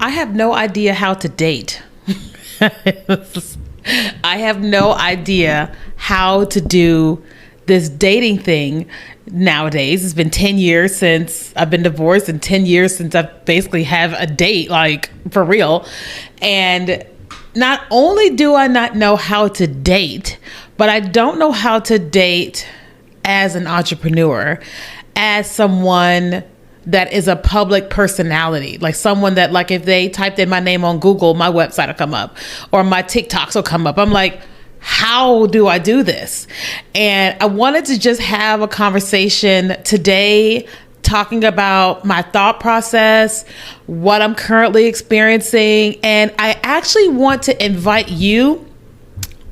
I have no idea how to date. I have no idea how to do this dating thing nowadays. It's been 10 years since I've been divorced and 10 years since I basically have a date, like for real. And not only do I not know how to date, but I don't know how to date as an entrepreneur, as someone that is a public personality, like someone that, like, if they typed in my name on Google, my website will come up or my TikToks will come up. I'm like, how do I do this? And I wanted to just have a conversation today talking about my thought process, what I'm currently experiencing. And I actually want to invite you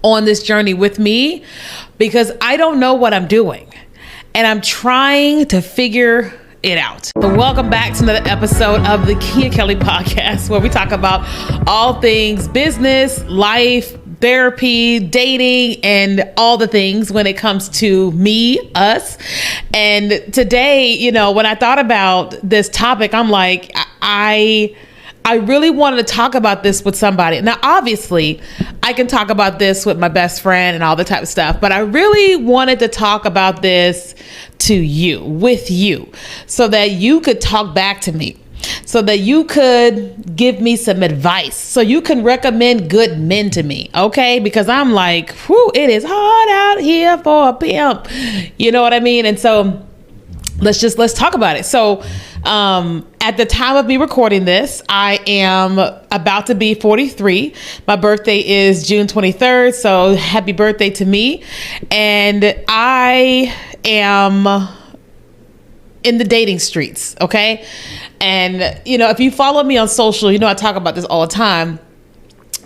on this journey with me because I don't know what I'm doing and I'm trying to figure it out. So welcome back to another episode of the Keenya Kelly podcast, where we talk about all things business, life, therapy, dating, and all the things when it comes to me, us. And today, you know, when I thought about this topic, I'm like, I really wanted to talk about this with somebody. Now, obviously, I can talk about this with my best friend and all the type of stuff, but I really wanted to talk about this to you, with you, so that you could talk back to me, so that you could give me some advice, so you can recommend good men to me, okay? Because I'm like, whew, it is hard out here for a pimp. You know what I mean? And so let's talk about it. So at the time of me recording this, I am about to be 43. My birthday is June 23rd. So happy birthday to me. And I am in the dating streets. Okay. And, you know, if you follow me on social, you know, I talk about this all the time.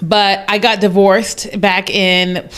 But I got divorced back in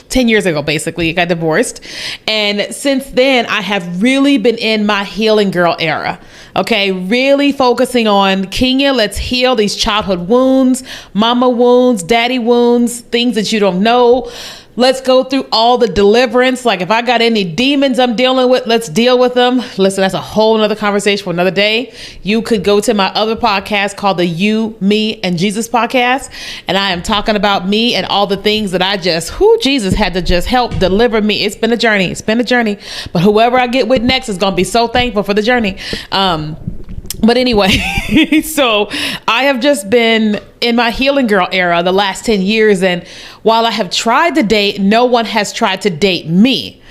10 years ago, basically. I got divorced. And since then, I have really been in my healing girl era. Okay, really focusing on Keenya, let's heal these childhood wounds, mama wounds, daddy wounds, things that you don't know. Let's go through all the deliverance. Like if I got any demons I'm dealing with, let's deal with them. Listen, that's a whole nother conversation for another day. You could go to my other podcast called the You, Me, and Jesus podcast. And I am talking about me and all the things that I just, Jesus had to just help deliver me. It's been a journey. It's been a journey. But whoever I get with next is going to be so thankful for the journey. But anyway, so I have just been in my healing girl era the last 10 years. And while I have tried to date, no one has tried to date me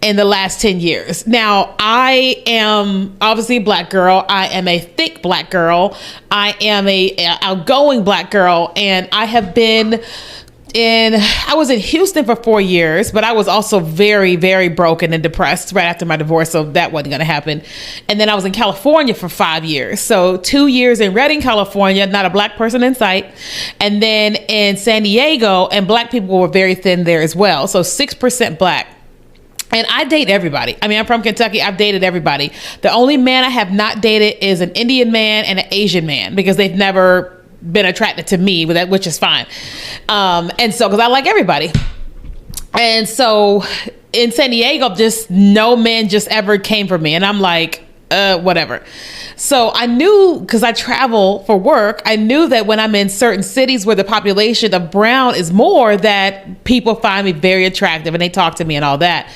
in the last 10 years. Now, I am obviously a Black girl. I am a thick Black girl. I am a outgoing Black girl. And I have been I was in Houston for 4 years, but I was also very, very broken and depressed right after my divorce. So that wasn't going to happen. And then I was in California for 5 years. So 2 years in Redding, California, not a Black person in sight. And then in San Diego, and Black people were very thin there as well. So 6% Black. And I date everybody. I mean, I'm from Kentucky. I've dated everybody. The only man I have not dated is an Indian man and an Asian man because they've never been attracted to me, which is fine. And so, because I like everybody. And so in San Diego, just no men just ever came for me. And I'm like, whatever. So I knew, because I travel for work, I knew that when I'm in certain cities where the population of brown is more, that people find me very attractive and they talk to me and all that.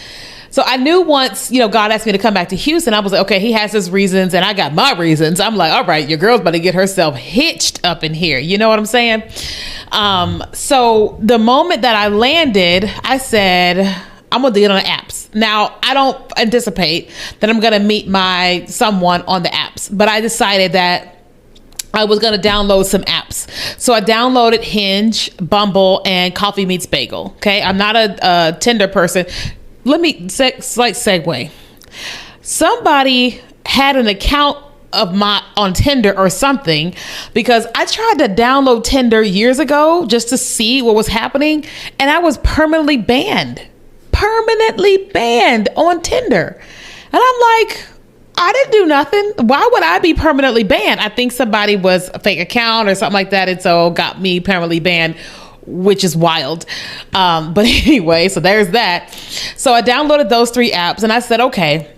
So I knew once, you know, God asked me to come back to Houston, I was like, okay, he has his reasons and I got my reasons. I'm like, all right, your girl's about to get herself hitched up in here. You know what I'm saying? So the moment that I landed, I said, I'm going to do it on the apps. Now, I don't anticipate that I'm going to meet my someone on the apps, but I decided that I was going to download some apps. So I downloaded Hinge, Bumble, and Coffee Meets Bagel. Okay. I'm not a Tinder person. Let me slight segue. Somebody had an account of my on Tinder or something, because I tried to download Tinder years ago just to see what was happening, and I was permanently banned on Tinder. And I'm like, I didn't do nothing. Why would I be permanently banned? I think somebody was a fake account or something like that, and so got me permanently banned, which is wild. But anyway, so there's that. So I downloaded those 3 apps and I said, okay,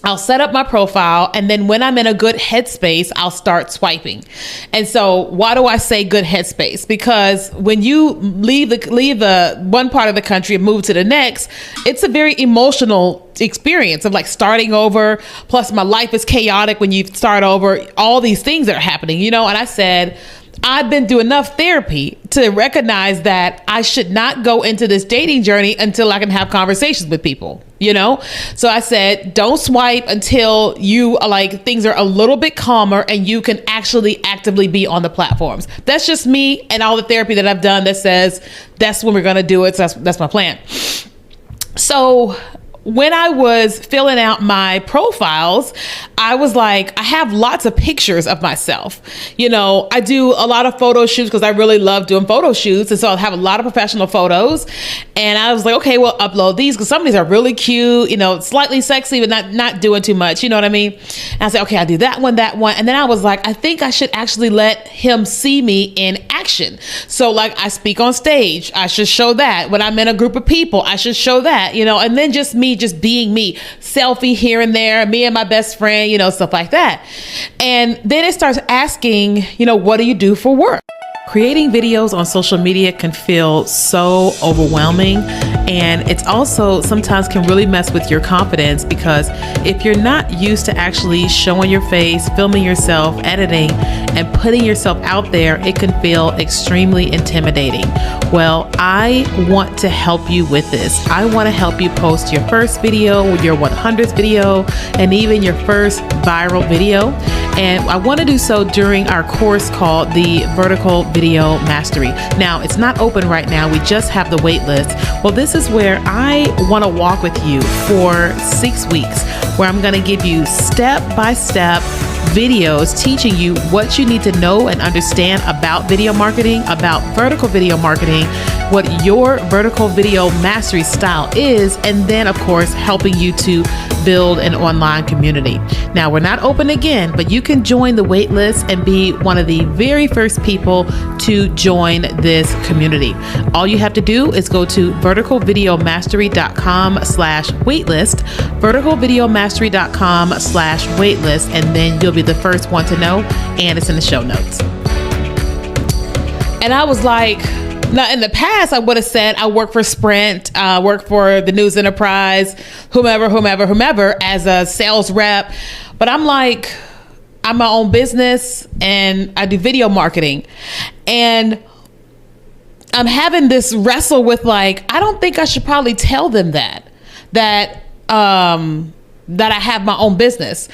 I'll set up my profile, and then when I'm in a good headspace, I'll start swiping. And so why do I say good headspace? Because when you leave the one part of the country and move to the next, it's a very emotional experience of like starting over. Plus my life is chaotic when you start over, all these things that are happening, and I said, I've been through enough therapy to recognize that I should not go into this dating journey until I can have conversations with people, So I said, don't swipe until you things are a little bit calmer and you can actually actively be on the platforms. That's just me and all the therapy that I've done that says that's when we're going to do it. So that's my plan. So when I was filling out my profiles, I was like, I have lots of pictures of myself. I do a lot of photo shoots because I really love doing photo shoots. And so I have a lot of professional photos. And I was like, okay, well, upload these because some of these are really cute, slightly sexy, but not doing too much. You know what I mean? And I said, okay, I'll do that one. And then I was like, I think I should actually let him see me in action. So I speak on stage, I should show that. When I'm in a group of people, I should show that, and then just being me, selfie here and there, me and my best friend, stuff like that. And then it starts asking, what do you do for work? Creating videos on social media can feel so overwhelming, and it's also sometimes can really mess with your confidence because if you're not used to actually showing your face, filming yourself, editing, and putting yourself out there, it can feel extremely intimidating. Well, I want to help you with this. I want to help you post your first video, your 100th video, and even your first viral video. And I want to do so during our course called the Vertical Video Mastery. Now, it's not open right now. We just have the wait list. Well, this is where I want to walk with you for 6 weeks, where I'm going to give you step-by-step videos teaching you what you need to know and understand about video marketing, about vertical video marketing, what your vertical video mastery style is, and then of course helping you to build an online community. Now, we're not open again, but you can join the wait list and be one of the very first people to join this community. All you have to do is go to verticalvideomastery.com/waitlist, verticalvideomastery.com/waitlist, and then you'll be the first one to know, and it's in the show notes. And I was like, now in the past, I would have said I work for Sprint, work for the News Enterprise, whomever as a sales rep. But I'm like, I'm my own business and I do video marketing. And I'm having this wrestle with I don't think I should probably tell them that I have my own business.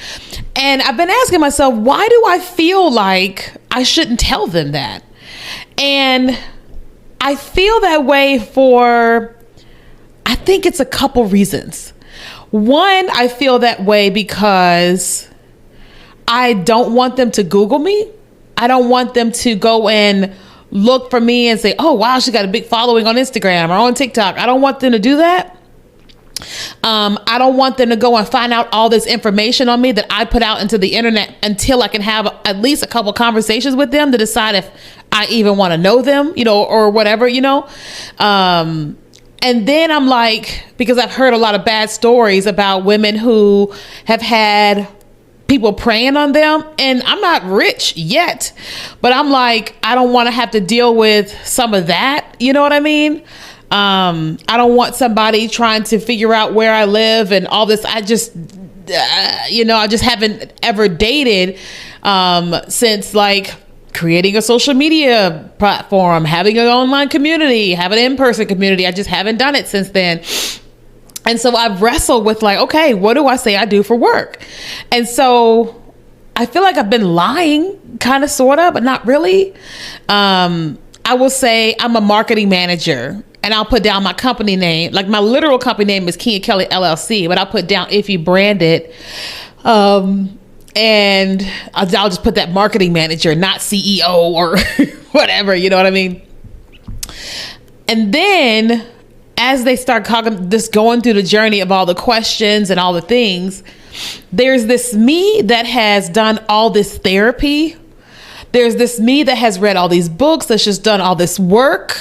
And I've been asking myself, why do I feel like I shouldn't tell them that? And I feel that way I think it's a couple reasons. One, I feel that way because I don't want them to Google me. I don't want them to go and look for me and say, oh, wow, she got a big following on Instagram or on TikTok. I don't want them to do that. I don't want them to go and find out all this information on me that I put out into the internet until I can have at least a couple conversations with them to decide if I even want to know them, or whatever, and then I'm like, because I've heard a lot of bad stories about women who have had people preying on them, and I'm not rich yet, but I'm like, I don't want to have to deal with some of that. You know what I mean? I don't want somebody trying to figure out where I live and all this. I just haven't ever dated, since creating a social media platform, having an online community, having an in-person community. I just haven't done it since then. And so I've wrestled with okay, what do I say I do for work? And so I feel like I've been lying, kind of, sort of, but not really. I will say I'm a marketing manager, and I'll put down my company name. My literal company name is Keenya Kelly LLC, but I'll put down if you brand it. And I'll just put that marketing manager, not CEO or whatever, you know what I mean? And then as they start going through the journey of all the questions and all the things, there's this me that has done all this therapy. There's this me that has read all these books, that's just done all this work.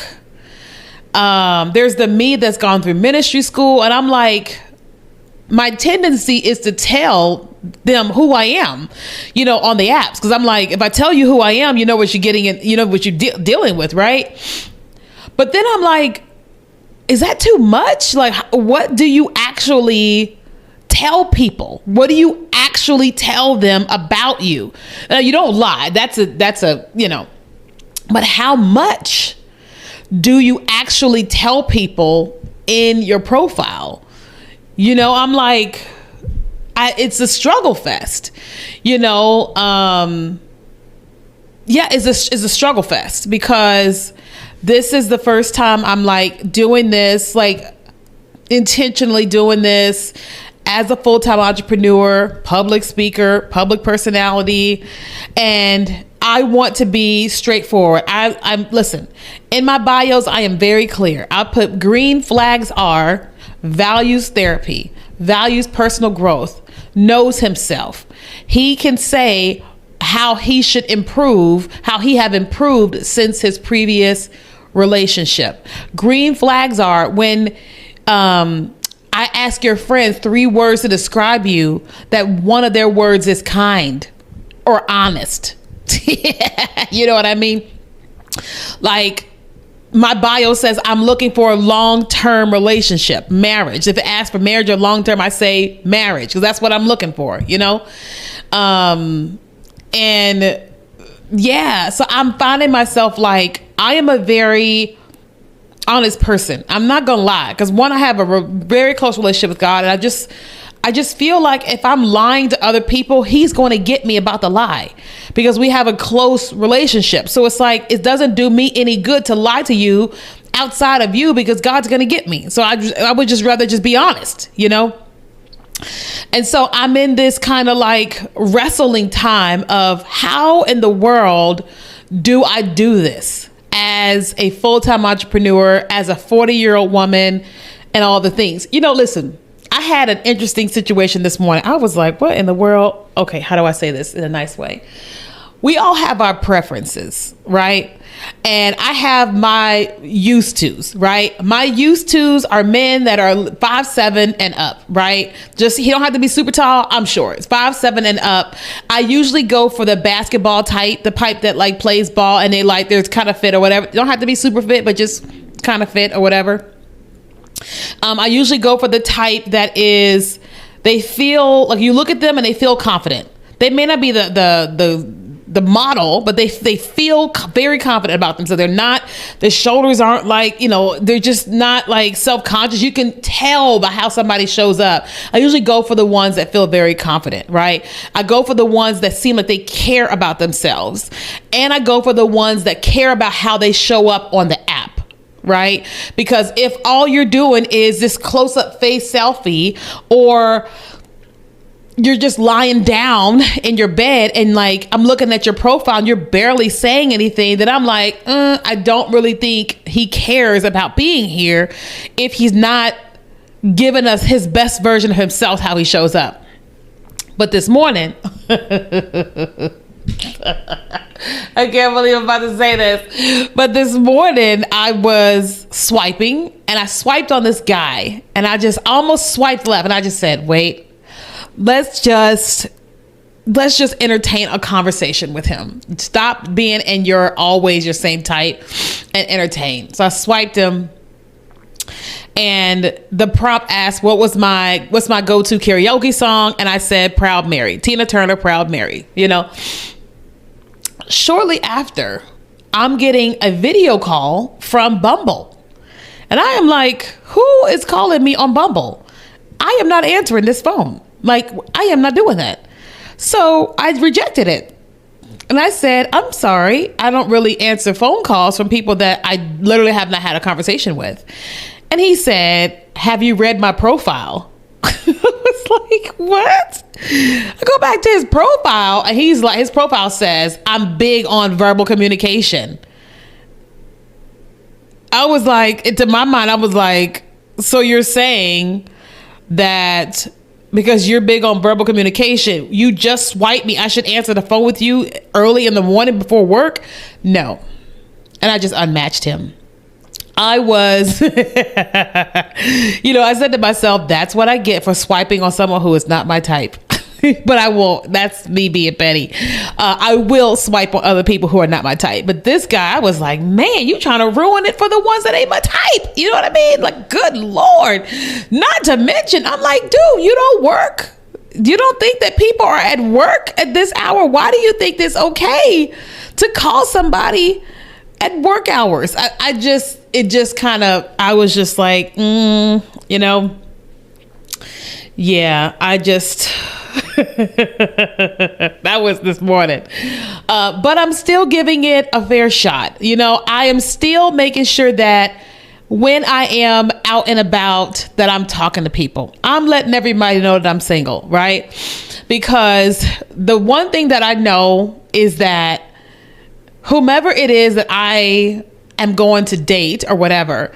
There's the me that's gone through ministry school. And I'm like, my tendency is to tell them who I am, on the apps. Cause I'm like, if I tell you who I am, you know what you're getting in, you know what you're dealing with. Right. But then I'm like, is that too much? Like, what do you actually tell people? What do you actually tell them about you? You don't lie. That's a, but how much do you actually tell people in your profile? I'm like, it's a struggle fest, it's a struggle fest, because this is the first time I'm like doing this, like intentionally doing this as a full-time entrepreneur, public speaker, public personality. And I want to be straightforward. I'm listen, in my bios, I am very clear. I put green flags are values therapy, values personal growth, knows himself. He can say how he should improve, how he have improved since his previous relationship. Green flags are when I ask your friends 3 words to describe you, that one of their words is kind or honest. You know what I mean? Like, my bio says I'm looking for a long-term relationship, marriage. If it asks for marriage or long-term, I say marriage, because that's what I'm looking for, And yeah, so I'm finding myself like, I am a very honest person. I'm not gonna lie, because one, I have a very close relationship with God, and I just feel like if I'm lying to other people, he's going to get me about the lie, because we have a close relationship. So it's like, it doesn't do me any good to lie to you outside of you, because God's going to get me. So I would just rather just be honest, And so I'm in this kind of like wrestling time of how in the world do I do this as a full-time entrepreneur, as a 40-year-old woman, and all the things. Listen, I had an interesting situation this morning. I was like, what in the world? Okay, how do I say this in a nice way? We all have our preferences, right? And I have my used tos, right? My used tos are men that are 5'7" and up, right? Just, he don't have to be super tall. I'm short. It's 5'7" and up. I usually go for the basketball type, the type that like plays ball and they like, there's kind of fit or whatever. You don't have to be super fit, but just kind of fit or whatever. I usually go for the type that is, they feel like, you look at them and they feel confident. They may not be the model, but they feel very confident about them. So they're not, their shoulders aren't like, they're just not like self-conscious. You can tell by how somebody shows up. I usually go for the ones that feel very confident, right? I go for the ones that seem like they care about themselves. And I go for the ones that care about how they show up on the app. Right? Because if all you're doing is this close-up face selfie, or you're just lying down in your bed and like, I'm looking at your profile and you're barely saying anything, then I'm like, I don't really think he cares about being here if he's not giving us his best version of himself, how he shows up. But this morning, I can't believe I'm about to say this, but this morning I was swiping and I swiped on this guy and I just almost swiped left, and I just said, wait, let's just entertain a conversation with him. Stop being in always your same type and entertain. So I swiped him, and the prompt asked, what's my go-to karaoke song? And I said, Proud Mary, Tina Turner, Proud Mary, Shortly after, I'm getting a video call from Bumble. And I am like, who is calling me on Bumble? I am not answering this phone. Like, I am not doing that. So I rejected it. And I said, I'm sorry, I don't really answer phone calls from people that I literally have not had a conversation with. And he said, have you read my profile? I was like, what? I go back to his profile and he's like, his profile says, I'm big on verbal communication. I was like, into my mind, I was like, so you're saying that because you're big on verbal communication, you just swipe me, I should answer the phone with you early in the morning before work? No. And I just unmatched him. I was, I said to myself, that's what I get for swiping on someone who is not my type. But I won't. That's me being petty. I will swipe on other people who are not my type. But this guy, I was like, man, you trying to ruin it for the ones that ain't my type. You know what I mean? Like, good Lord. Not to mention, I'm like, dude, you don't work. You don't think that people are at work at this hour? Why do you think it's okay to call somebody at work hours? I was just like, yeah, that was this morning. But I'm still giving it a fair shot. I am still making sure that when I am out and about, that I'm talking to people. I'm letting everybody know that I'm single, right? Because the one thing that I know is that whomever it is that I am going to date or whatever,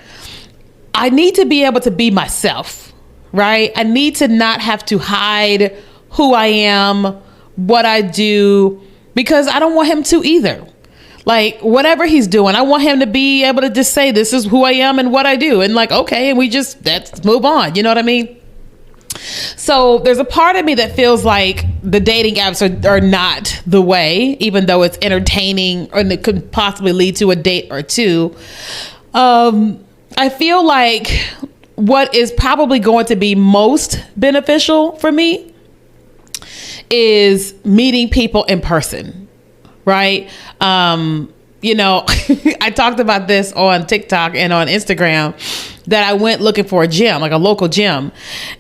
I need to be able to be myself, right? I need to not have to hide who I am, what I do, because I don't want him to either. Like, whatever he's doing, I want him to be able to just say, this is who I am and what I do. And like, okay, and let's move on. You know what I mean? So there's a part of me that feels like the dating apps are not the way, even though it's entertaining and it could possibly lead to a date or two. I feel like what is probably going to be most beneficial for me is meeting people in person, right? I talked about this on TikTok and on Instagram, that I went looking for a gym, like a local gym.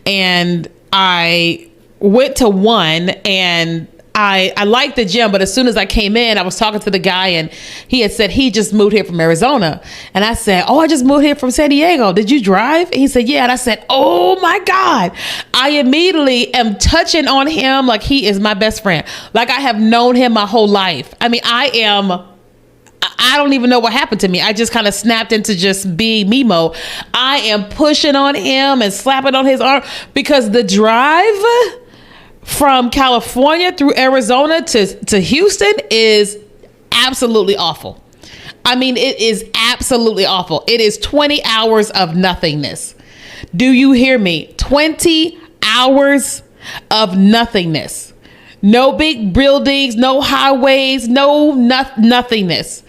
And I went to one, and I liked the gym, but as soon as I came in, I was talking to the guy, and he had said he just moved here from Arizona. And I said, oh, I just moved here from San Diego. Did you drive? And he said, yeah. And I said, oh my God. I immediately am touching on him like he is my best friend. Like I have known him my whole life. I mean, I don't even know what happened to me. I just kind of snapped into just being Mimo. I am pushing on him and slapping on his arm because the drive from California through Arizona to Houston is absolutely awful. I mean, it is absolutely awful. It is 20 hours of nothingness. Do you hear me? 20 hours of nothingness. No big buildings, no highways, nothingness.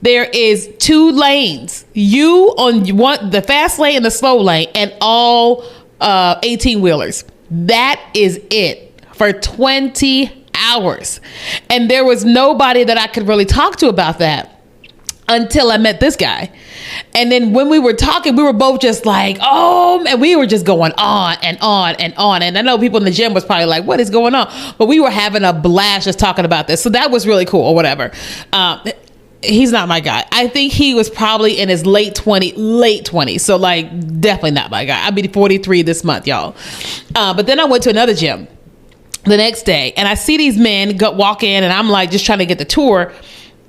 There is 2 lanes. You on the fast lane and the slow lane, and all 18-wheelers. That is it for 20 hours. And there was nobody that I could really talk to about that until I met this guy. And then when we were talking, we were both just like, oh, and we were just going on and on and on. And I know people in the gym was probably like, what is going on? But we were having a blast just talking about this. So that was really cool or whatever. He's not my guy. I think he was probably in his late 20s. So like, definitely not my guy. I'll be 43 this month, y'all. But then I went to another gym the next day, and I see these men walk in, and I'm like just trying to get the tour.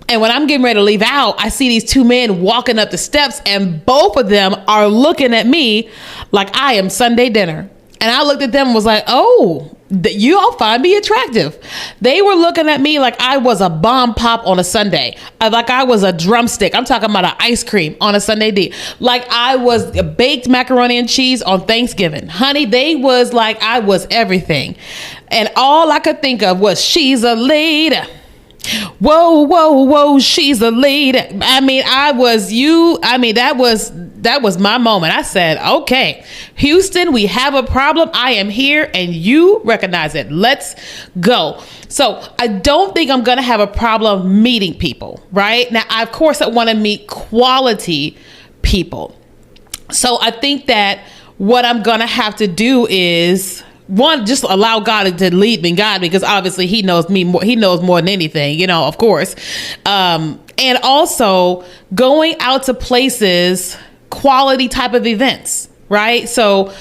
And when I'm getting ready to leave out, I see these 2 men walking up the steps, and both of them are looking at me like I am Sunday dinner. And I looked at them and was like, oh, you all find me attractive. They were looking at me like I was a bomb pop on a Sunday. Like I was a drumstick. I'm talking about an ice cream on a Sunday D. Like I was a baked macaroni and cheese on Thanksgiving. Honey, they was like I was everything. And all I could think of was, she's a lady. Whoa, whoa, whoa, she's a lady. I mean, that was my moment. I said, okay, Houston, we have a problem. I am here and you recognize it. Let's go. So I don't think I'm going to have a problem meeting people, right? Now, of course, I want to meet quality people. So I think that what I'm going to have to do is, one, just allow God to lead me and guide me, because obviously he knows me more. He knows more than anything, of course. And also going out to places, quality type of events, right? So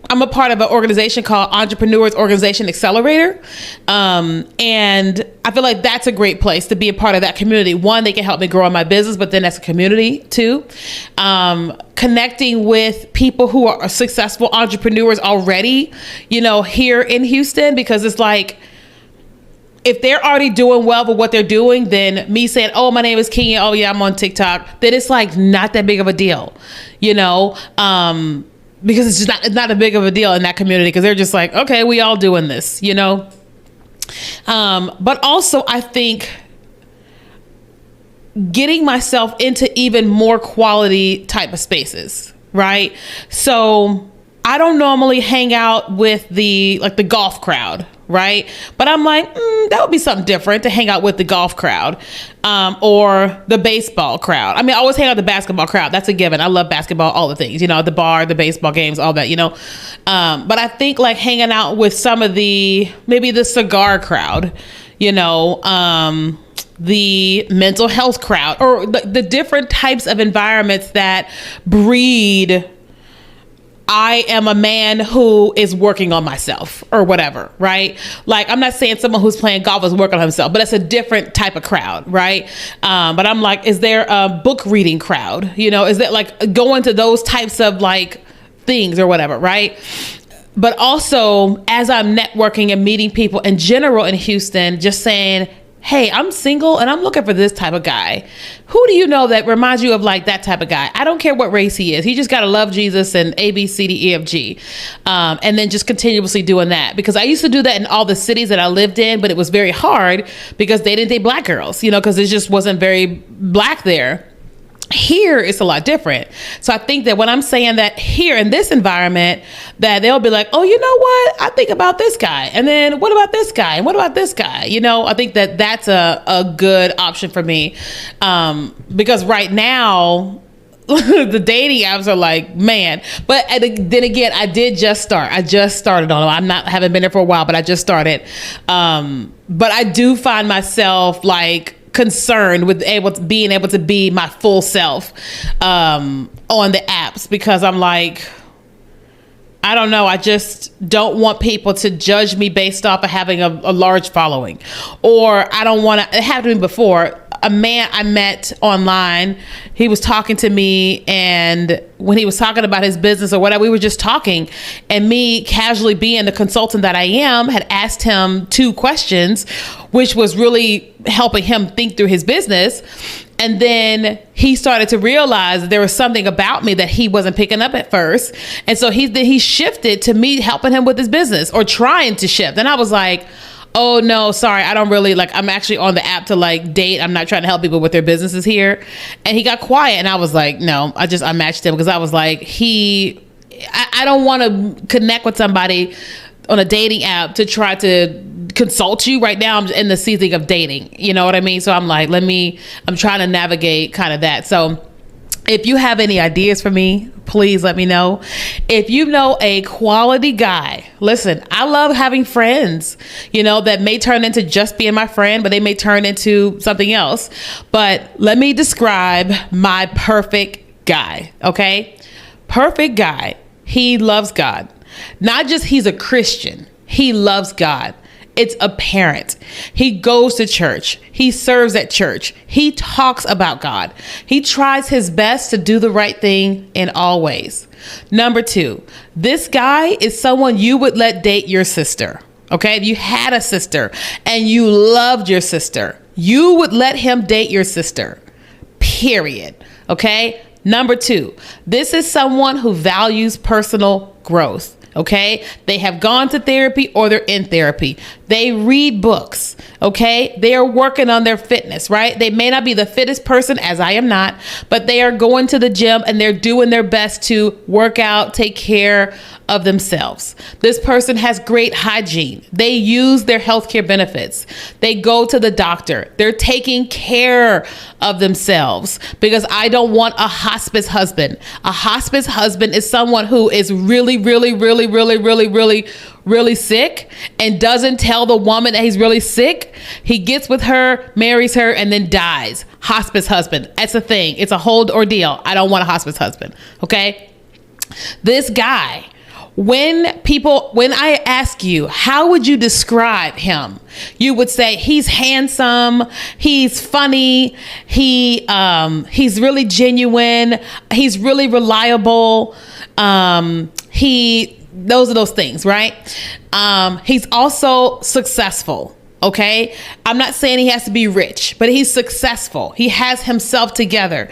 I'm a part of an organization called Entrepreneurs Organization Accelerator. And I feel like that's a great place to be a part of that community. One, they can help me grow in my business, but then as a community too. Connecting with people who are successful entrepreneurs already, here in Houston, because it's like, if they're already doing well with what they're doing, then me saying, oh, my name is Keenya, oh yeah, I'm on TikTok, then it's like not that big of a deal, you know, because it's not a big of a deal in that community, because they're just like, okay, we all doing this, you know. But also I think getting myself into even more quality type of spaces, right? So I don't normally hang out with the golf crowd, right? But I'm like, that would be something different to hang out with the golf crowd, or the baseball crowd. I mean, I always hang out with the basketball crowd. That's a given. I love basketball, all the things, you know, the bar, the baseball games, all that, you know. But I think like hanging out with some of maybe the cigar crowd, you know, the mental health crowd, or the different types of environments that breed, I am a man who is working on myself or whatever, right? Like, I'm not saying someone who's playing golf is working on himself, but it's a different type of crowd, right? But I'm like, is there a book reading crowd? You know, is that like going to those types of like things or whatever, right? But also, as I'm networking and meeting people in general in Houston, just saying, hey, I'm single and I'm looking for this type of guy. Who do you know that reminds you of like that type of guy? I don't care what race he is. He just got to love Jesus and A, B, C, D, E, F, G. And then just continuously doing that. Because I used to do that in all the cities that I lived in, but it was very hard because they didn't date black girls, you know, because it just wasn't very black there. Here it's a lot different. So I think that when I'm saying that here in this environment, that they'll be like, oh, you know what? I think about this guy. And then what about this guy? And what about this guy? You know, I think that that's a good option for me. Because right now, the dating apps are like, man. But then again, I just started on them. Haven't been there for a while, but I just started. But I do find myself like concerned with being able to be my full self on the apps, because I'm like, I don't know, I just don't want people to judge me based off of having a large following. Or I don't want to, it happened to me before, a man I met online, he was talking to me, and when he was talking about his business or whatever, we were just talking, and me casually being the consultant that I am, had asked him 2 questions, which was really helping him think through his business. And then he started to realize that there was something about me that he wasn't picking up at first. And so he shifted to me helping him with his business, or trying to shift. And I was like, oh no, sorry, I don't really like, I'm actually on the app to like date. I'm not trying to help people with their businesses here. And he got quiet, and I was like, no, I matched him, because I was like, I don't want to connect with somebody on a dating app to try to consult you. Right now I'm in the season of dating, you know what I mean? So I'm like, I'm trying to navigate kind of that. So if you have any ideas for me, please let me know. If you know a quality guy, listen, I love having friends, you know, that may turn into just being my friend, but they may turn into something else. But let me describe my perfect guy, okay? Perfect guy. He loves God. Not just he's a Christian, he loves God. It's apparent. He goes to church. He serves at church. He talks about God. He tries his best to do the right thing in all ways. Number 2, this guy is someone you would let date your sister. Okay? If you had a sister and you loved your sister, you would let him date your sister. Period. Okay? Number 2, this is someone who values personal growth. Okay. They have gone to therapy, or they're in therapy. They read books. Okay. They are working on their fitness, right? They may not be the fittest person, as I am not, but they are going to the gym and they're doing their best to work out, take care of themselves. This person has great hygiene. They use their healthcare benefits. They go to the doctor. They're taking care of themselves, because I don't want a hospice husband. A hospice husband is someone who is really, really, really, really, really, really, really sick, and doesn't tell the woman that he's really sick. He gets with her, marries her, and then dies. Hospice husband. That's a thing. It's a whole ordeal. I don't want a hospice husband. Okay. This guy, when I ask you, how would you describe him? You would say he's handsome, he's funny, he's really genuine, he's really reliable. Those are those things, right? He's also successful. Okay. I'm not saying he has to be rich, but he's successful. He has himself together.